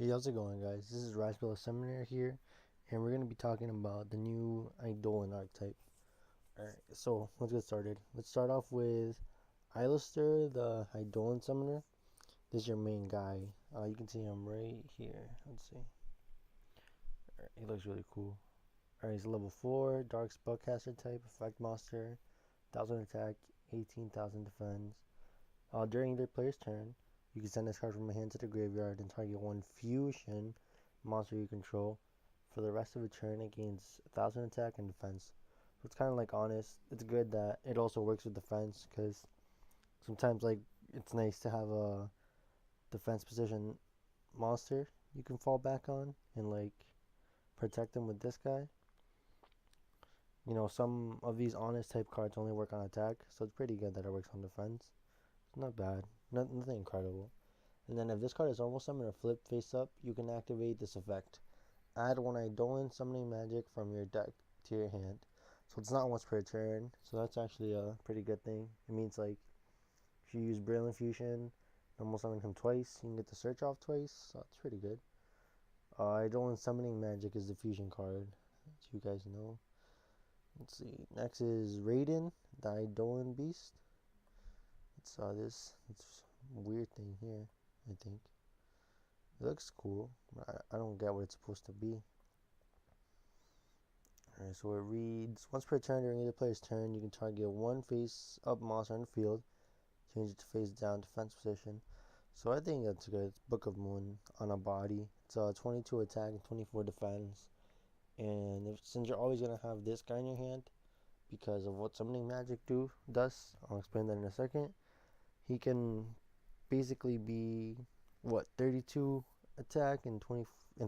Hey, how's it going, guys? This is Rrisbell Summoner here, and we're going to be talking about the new Eidolon archetype. Alright, so let's get started. Let's start off with Eidolon, the Eidolon Summoner. This is your main guy. You can see him right here. Let's see. Alright, he looks really cool. Alright, he's level 4, Dark Spellcaster type, Effect Monster, 1000 attack, 18,000 defense. During their player's turn, you can send this card from your hand to the graveyard and target one fusion monster you control. For the rest of the turn, it gains 1000 attack and defense. So it's kind of like honest. It's good that it also works with defense because sometimes like it's nice to have a defense position monster you can fall back on and like protect them with this guy. You know, some of these honest type cards only work on attack, so it's pretty good that it works on defense. Not bad. Nothing incredible. And then if this card is almost summoned or flip face up, you can activate this effect. Add one Eidolon summoning magic from your deck to your hand. So it's not once per turn. So that's actually a pretty good thing. It means like if you use Brilliant Fusion, normal summon him twice, you can get the search off twice. So that's pretty good. Eidolon summoning magic is the fusion card, as you guys know. Let's see. Next is Raiden, the Eidolon beast. It's this weird thing here, I think. It looks cool. I don't get what it's supposed to be. Alright, so it reads, once per turn during either player's turn, you can target one face up monster on the field, change it to face down defense position. So I think that's good. It's Book of Moon on a body. It's 22 attack and 24 defense. And since you're always going to have this guy in your hand, because of what summoning magic does, I'll explain that in a second. He can basically be, 32 attack and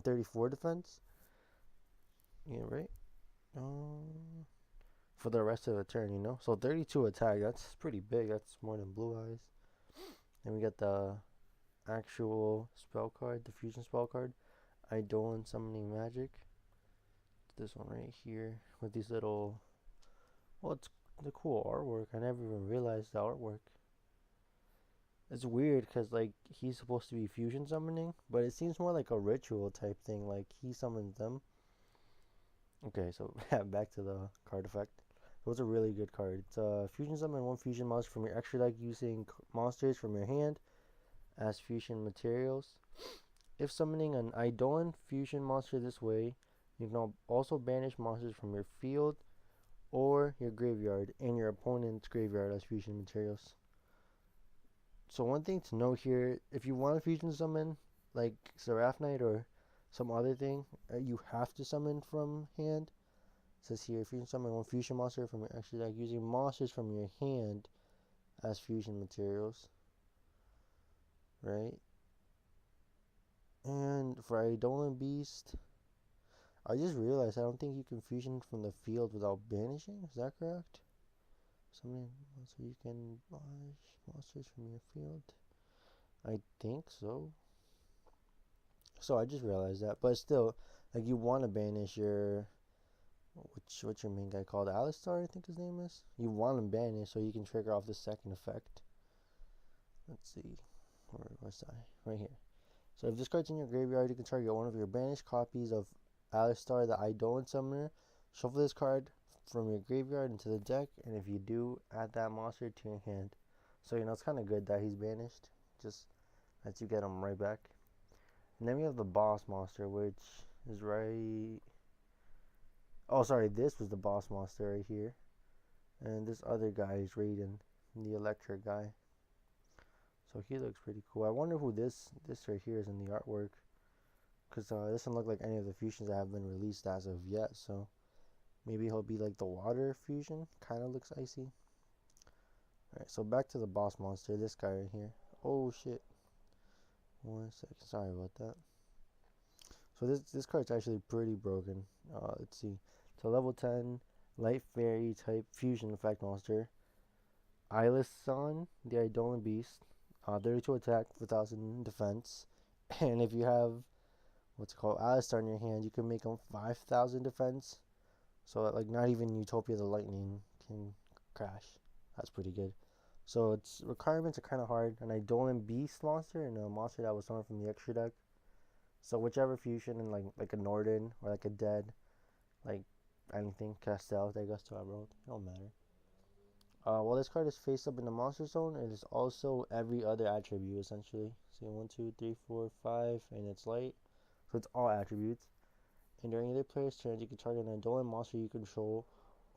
34 defense. Yeah, right. For the rest of the turn, you know. So 32 attack. That's pretty big. That's more than Blue Eyes. Then we got the actual spell card, the fusion spell card, Eidolon summoning magic. This one right here with these little. Well, it's the cool artwork. I never even realized the artwork. It's weird because like he's supposed to be fusion summoning, but it seems more like a ritual type thing. Like he summons them. Okay, so back to the card effect. It was a really good card. It's a fusion summon one fusion monster from your extra deck using monsters from your hand as fusion materials. If summoning an Eidolon fusion monster this way, you can also banish monsters from your field or your graveyard and your opponent's graveyard as fusion materials. So one thing to note here, if you want to fusion summon like Seraph Knight or some other thing, you have to summon from hand. It says here, fusion summon one fusion monster from your extra deck using monsters from your hand as fusion materials. Right? And for Eidolon Beast, I just realized I don't think you can fusion from the field without banishing. Is that correct? Something so you can banish monsters from your field. I think so. So I just realized that, but still, like you want to banish your what's your main guy called? Alistar, I think his name is. You want him banished so you can trigger off the second effect. Let's see, where was I? Right here. So if this card's in your graveyard, you can target one of your banished copies of Alistar, the Eidolon Summoner. Shuffle this card from your graveyard into the deck, and if you do, add that monster to your hand. So you know it's kind of good that he's banished. Just lets you get him right back. And then we have the boss monster, which is right. Oh, sorry, this was the boss monster right here, and this other guy is Raiden, the electric guy. So he looks pretty cool. I wonder who this right here is in the artwork, because this doesn't look like any of the fusions that have been released as of yet. So maybe he'll be like the water fusion. Kind of looks icy. Alright, so back to the boss monster. This guy right here. Oh shit. 1 second. Sorry about that. So this card's actually pretty broken. Let's see. So level 10 light fairy type fusion effect monster. Eidolon, the Eidolon beast. 32 attack, 4,000 defense. And if you have what's it called Alistar in your hand, you can make him 5,000 defense. So like not even Utopia the Lightning can crash. That's pretty good. So its requirements are kind of hard. An Eidolon beast monster and a monster that was summoned from the extra deck. So whichever fusion in like a Norden or like a dead, like anything, Castell, I guess to I rolled. It don't matter. While this card is face up in the monster zone, it is also every other attribute essentially. See 1, 2, 3, 4, 5, and it's light. So it's all attributes. And during either player's turn, you can target an Eidolon monster you control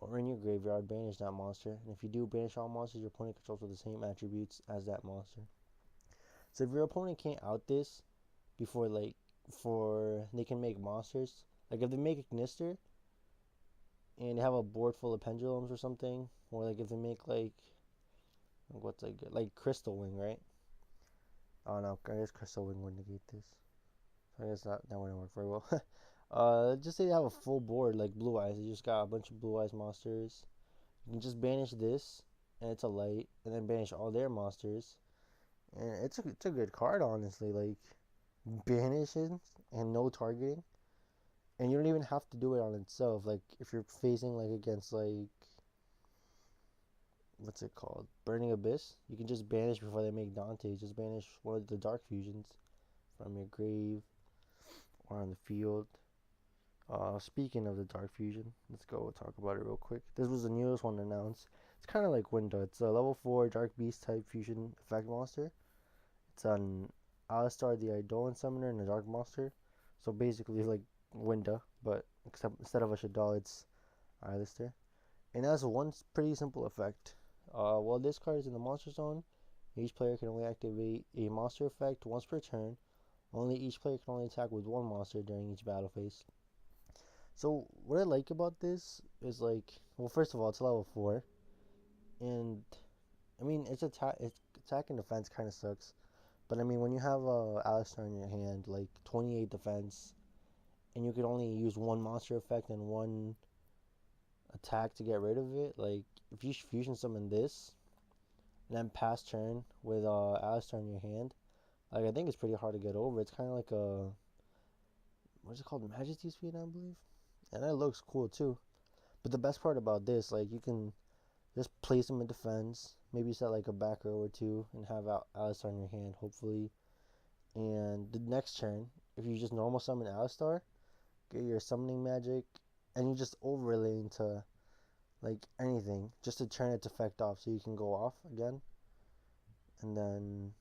or in your graveyard, banish that monster. And if you do banish all monsters your opponent controls with the same attributes as that monster. So if your opponent can't out this before they can make monsters, like if they make a Gnister and they have a board full of pendulums or something, or like if they make what's like Crystal Wing, right? Oh no, I guess Crystal Wing would negate this. So I guess that wouldn't work very well. Just say they have a full board like Blue Eyes. They just got a bunch of Blue Eyes monsters. You can just banish this, and it's a light, and then banish all their monsters, and it's a good card honestly. Like banishes and no targeting, and you don't even have to do it on itself. Like if you're facing like against like what's it called, Burning Abyss, you can just banish before they make Dante. Just banish one of the Dark Fusions from your grave or on the field. Speaking of the Dark Fusion, let's go talk about it real quick. This was the newest one announced. It's kind of like Window. It's a level 4 Dark Beast type fusion effect monster. It's an Alistar the Eidolon summoner and a Dark monster. So basically like Window, but except instead of a Shaddoll, it's Alistar. And it has one pretty simple effect. While this card is in the monster zone, each player can only activate a monster effect once per turn. Only each player can only attack with one monster during each battle phase. So what I like about this is like, well, first of all, it's level 4, and I mean its attack and defense kind of sucks, but I mean when you have Alistar in your hand, like 28 defense, and you can only use one monster effect and one attack to get rid of it, like if you fusion summon this and then pass turn with Alistar in your hand, like I think it's pretty hard to get over. It's kind of like a what's it called, Majesty's Feet, I believe, and it looks cool too. But the best part about this, like you can just place them in defense, maybe set like a back row or two, and have Alistar in your hand, hopefully. And the next turn, if you just normal summon Alistar, get your summoning magic, and you just overlay into like anything, just to turn its effect off, so you can go off again. And then,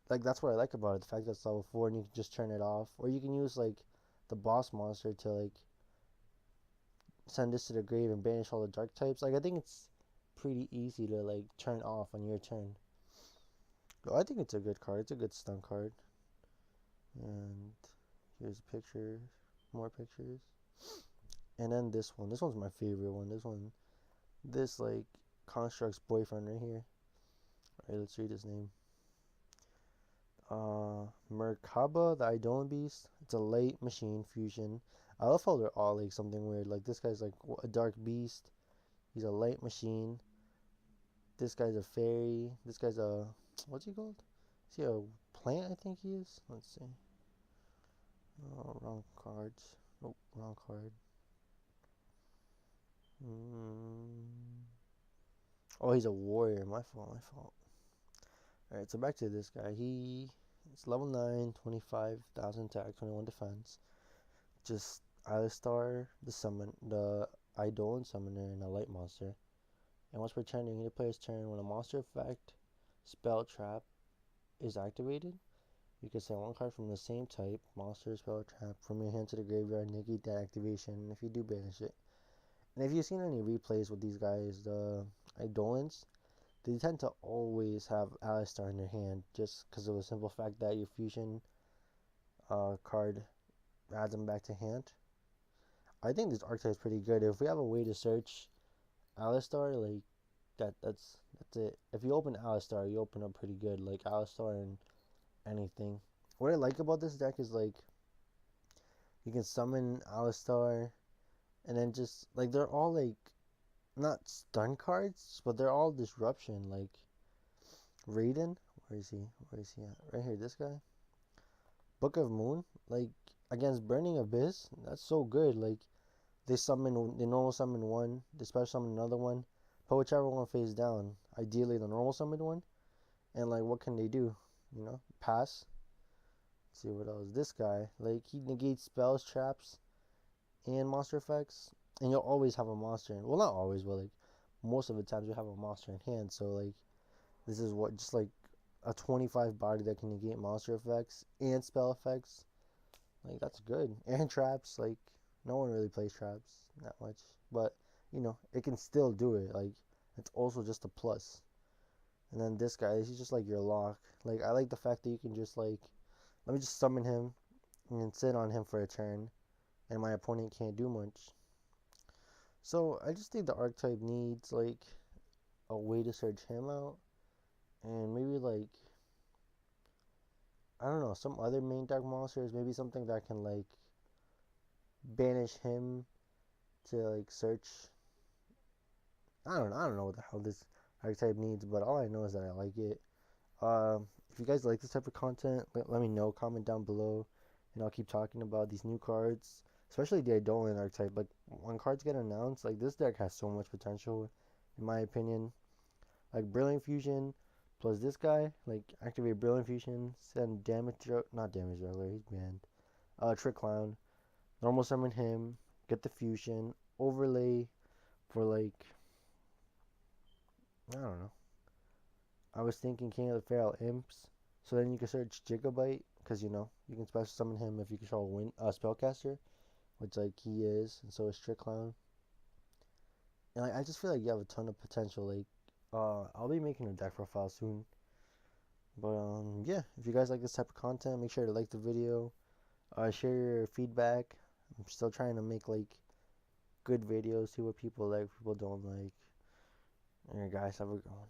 like that's what I like about it, the fact that it's level 4 and you can just turn it off, or you can use like the boss monster to like send this to the grave and banish all the dark types. Like I think it's pretty easy to like turn off on your turn. So I think it's a good card. It's a good stun card. And here's a picture, more pictures. And then this one. This one's my favorite one. This like Construct's boyfriend right here. Alright, let's read his name. Merkaba, the Eidolon Beast. It's a light machine fusion. I love how they're all like something weird. Like this guy's like a dark beast. He's a light machine. This guy's a fairy. This guy's a what's he called? Is he a plant? I think he is. Let's see. Oh, wrong cards. Oh, wrong card. Oh, he's a warrior. My fault. My fault. All right. So back to this guy. It's level 9, 25,000 attack, 21 defense. Just Alistar, the Eidolon summoner, and a light monster. And once per turn, during the player's turn, when a monster effect, spell, trap is activated, you can send one card from the same type, monster, spell, trap, from your hand to the graveyard, negate that activation, and if you do, banish it. And if you've seen any replays with these guys, the Eidolons, they tend to always have Alistar in their hand, just because of the simple fact that your fusion card adds them back to hand. I think this archetype is pretty good. If we have a way to search Alistar, like that's it. If you open Alistar, you open up pretty good. Like Alistar and anything. What I like about this deck is like you can summon Alistar, and then just like they're all like not stun cards, but they're all disruption. Like Raiden, where is he? Where is he at? Right here, this guy. Book of Moon, like against Burning Abyss, that's so good. Like they normal summon one, they special summon another one, put whichever one face down. Ideally the normal summoned one, and like what can they do? You know, pass. Let's see what else. This guy, like, he negates spells, traps, and monster effects, and you'll always have a monster in. Well, not always, but like most of the times you have a monster in hand. So like, this is what just like a 25 body that can negate monster effects and spell effects. Like, that's good. And traps, like, no one really plays traps that much, but you know, it can still do it. Like, it's also just a plus. And then this guy, he's just like your lock. Like, I like the fact that you can just like, let me just summon him and then sit on him for a turn, and my opponent can't do much. So I just think the archetype needs like a way to search him out, and maybe like, I don't know, some other main deck monsters, maybe something that can like banish him to like search. I don't know what the hell this archetype needs, but all I know is that I like it. If you guys like this type of content, let me know. Comment down below, and I'll keep talking about these new cards, especially the Eidolon archetype. Like, when cards get announced, like, this deck has so much potential, in my opinion. Like, Brilliant Fusion plus this guy, like, activate Brilliant Fusion, send not damage juggler, he's banned. Trick Clown, normal summon him, get the fusion, overlay for like, I don't know. I was thinking King of the Feral Imps, so then you can search Gigabyte, because you know you can special summon him if you control spellcaster, which like he is, and so is Trick Clown. And like, I just feel like you have a ton of potential. Like, I'll be making a deck profile soon, but yeah, if you guys like this type of content, make sure to like the video, share your feedback. I'm still trying to make like good videos, see what people like, people don't like. And guys, have a good one.